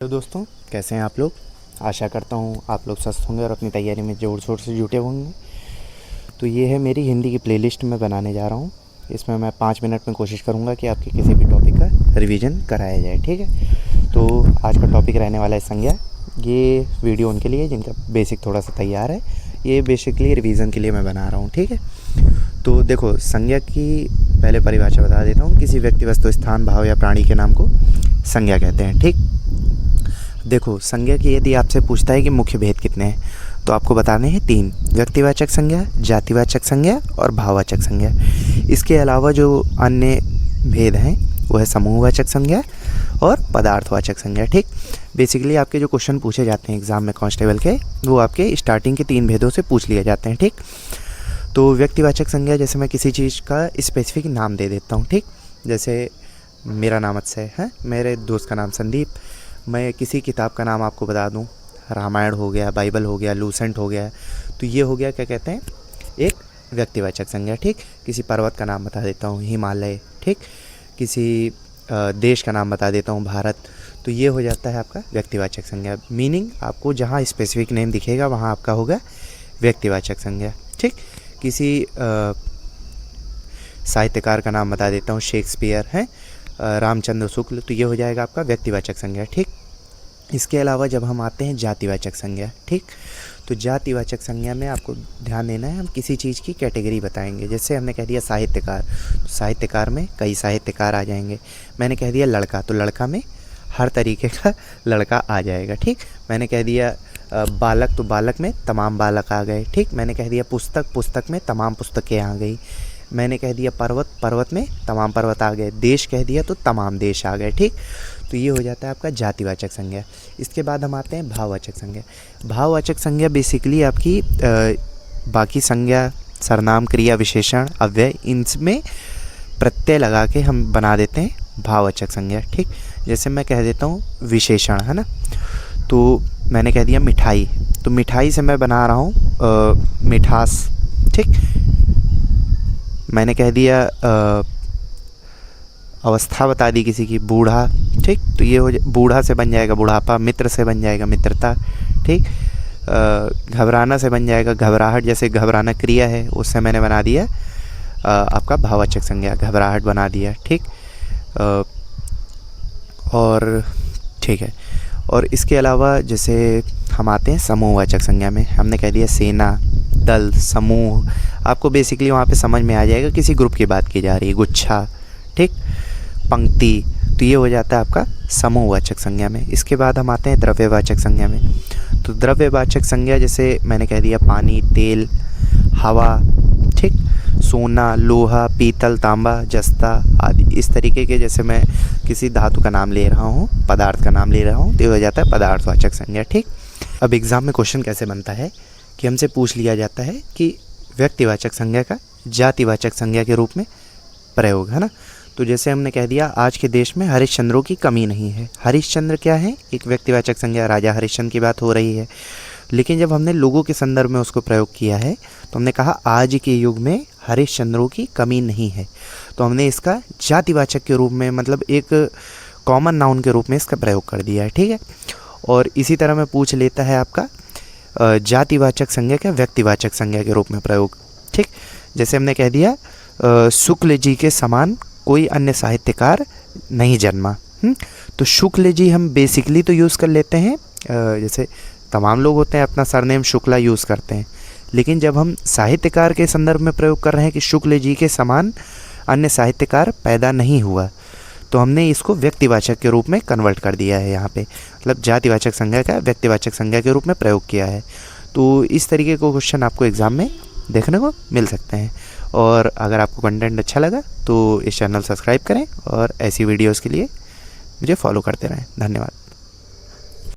तो दोस्तों, कैसे हैं आप लोग। आशा करता हूँ आप लोग स्वस्थ होंगे और अपनी तैयारी में ज़ोर शोर से जुटे होंगे। तो ये है मेरी हिंदी की प्लेलिस्ट मैं बनाने जा रहा हूँ। इसमें मैं 5 मिनट में कोशिश करूँगा कि आपके किसी भी टॉपिक का रिवीजन कराया जाए। ठीक है, तो आज का टॉपिक रहने वाला है संज्ञा। ये वीडियो उनके लिए जिनका बेसिक थोड़ा सा तैयार है। ये बेसिकली रिवीजन के लिए मैं बना रहा हूँ। ठीक है, तो देखो, संज्ञा की पहले परिभाषा बता देता हूँ। किसी व्यक्ति, वस्तु, स्थान, भाव या प्राणी के नाम को संज्ञा कहते हैं। ठीक, देखो, संज्ञा की यदि आपसे पूछता है कि मुख्य भेद कितने हैं, तो आपको बताने हैं 3: व्यक्तिवाचक संज्ञा, जातिवाचक संज्ञा और भाववाचक संज्ञा। इसके अलावा जो अन्य भेद हैं वो है समूहवाचक संज्ञा और पदार्थवाचक संज्ञा। ठीक, बेसिकली आपके जो क्वेश्चन पूछे जाते हैं एग्जाम में कांस्टेबल के, वो आपके स्टार्टिंग के 3 भेदों से पूछ लिए जाते हैं। ठीक, तो व्यक्तिवाचक संज्ञा, जैसे मैं किसी चीज़ का स्पेसिफिक नाम दे देता हूँ। ठीक, जैसे मेरा नाम अक्षय है, मेरे दोस्त का नाम संदीप। मैं किसी किताब का नाम आपको बता दूं, रामायण हो गया, बाइबल हो गया, लूसेंट हो गया, तो ये हो गया क्या कहते हैं, एक व्यक्तिवाचक संज्ञा। ठीक, किसी पर्वत का नाम बता देता हूँ, हिमालय। ठीक, किसी देश का नाम बता देता हूँ, भारत, तो ये हो जाता है आपका व्यक्तिवाचक संज्ञा। मीनिंग आपको जहाँ स्पेसिफिक नेम दिखेगा वहाँ आपका होगा व्यक्तिवाचक संज्ञा। ठीक, किसी साहित्यकार का नाम बता देता हूँ, शेक्सपियर है, रामचंद्र शुक्ल, तो ये हो जाएगा आपका व्यक्तिवाचक संज्ञा। ठीक, इसके अलावा जब हम आते हैं जातिवाचक संज्ञा। ठीक, तो जातिवाचक संज्ञा में आपको ध्यान देना है, हम किसी चीज़ की कैटेगरी बताएंगे। जैसे हमने कह दिया साहित्यकार, तो साहित्यकार में कई साहित्यकार आ जाएंगे। मैंने कह दिया लड़का, तो लड़का में हर तरीके का लड़का आ जाएगा। ठीक, मैंने कह दिया बालक, तो बालक में तमाम बालक आ गए। ठीक, मैंने कह दिया पुस्तक, पुस्तक में तमाम पुस्तकें आ गई। मैंने कह दिया पर्वत, पर्वत में तमाम पर्वत आ गए। देश कह दिया तो तमाम देश आ गए। ठीक, तो ये हो जाता है आपका जातिवाचक संज्ञा। इसके बाद हम आते हैं भाववाचक संज्ञा। भाववाचक संज्ञा बेसिकली आपकी बाकी संज्ञा, सर्वनाम, क्रिया, विशेषण, अव्यय, इनमें प्रत्यय लगा के हम बना देते हैं भाववाचक संज्ञा। ठीक, जैसे मैं कह देता हूँ विशेषण, है ना, तो मैंने कह दिया मिठाई, तो मिठाई से मैं बना रहा हूँ मिठास। ठीक, मैंने कह दिया अवस्था बता दी किसी की, बूढ़ा। ठीक, तो ये हो बूढ़ा से बन जाएगा बुढ़ापा, मित्र से बन जाएगा मित्रता। ठीक, घबराना से बन जाएगा घबराहट, जैसे घबराना क्रिया है, उससे मैंने बना दिया आपका भाववाचक संज्ञा, घबराहट बना दिया। ठीक, और ठीक है, और इसके अलावा जैसे हम आते हैं समूहवाचक संज्ञा में। हमने कह दिया सेना, दल, समूह, आपको बेसिकली वहाँ पे समझ में आ जाएगा किसी ग्रुप की बात की जा रही है। गुच्छा, ठीक, पंक्ति, तो ये हो जाता है आपका समूहवाचक संज्ञा में। इसके बाद हम आते हैं द्रव्यवाचक संज्ञा में। तो द्रव्यवाचक संज्ञा, जैसे मैंने कह दिया पानी, तेल, हवा, ठीक, सोना, लोहा, पीतल, तांबा, जस्ता आदि, इस तरीके के, जैसे मैं किसी धातु का नाम ले रहा हूँ, पदार्थ का नाम ले रहा हूँ, तो ये हो जाता है पदार्थवाचक संज्ञा। ठीक, अब एग्ज़ाम में क्वेश्चन कैसे बनता है कि हमसे पूछ लिया जाता है कि व्यक्तिवाचक संज्ञा का जातिवाचक संज्ञा के रूप में प्रयोग, है ना। तो जैसे हमने कह दिया आज के देश में हरिश्चंद्रों की कमी नहीं है। हरिश्चंद्र क्या है, एक व्यक्तिवाचक संज्ञा, राजा हरिश्चंद्र की बात हो रही है। लेकिन जब हमने लोगों के संदर्भ में उसको प्रयोग किया है तो हमने कहा आज के युग में हरिश्चंद्रों की कमी नहीं है, तो हमने इसका जातिवाचक के रूप में, मतलब एक कॉमन नाउन के रूप में इसका प्रयोग कर दिया है। ठीक है, और इसी तरह में पूछ लेता है आपका जातिवाचक संज्ञा का व्यक्तिवाचक संज्ञा के रूप में प्रयोग। ठीक, जैसे हमने कह दिया शुक्ल जी के समान कोई अन्य साहित्यकार नहीं जन्मा। तो शुक्ल जी हम बेसिकली तो यूज़ कर लेते हैं, जैसे तमाम लोग होते हैं अपना सरनेम शुक्ला यूज़ करते हैं, लेकिन जब हम साहित्यकार के संदर्भ में प्रयोग कर रहे हैं कि शुक्ल जी के समान अन्य साहित्यकार पैदा नहीं हुआ, तो हमने इसको व्यक्तिवाचक के रूप में कन्वर्ट कर दिया है यहाँ पे, मतलब जातिवाचक संज्ञा का व्यक्तिवाचक संज्ञा के रूप में प्रयोग किया है। तो इस तरीके को क्वेश्चन आपको एग्ज़ाम में देखने को मिल सकते हैं। और अगर आपको कंटेंट अच्छा लगा तो इस चैनल सब्सक्राइब करें और ऐसी वीडियोज़ के लिए मुझे फॉलो करते रहें। धन्यवाद।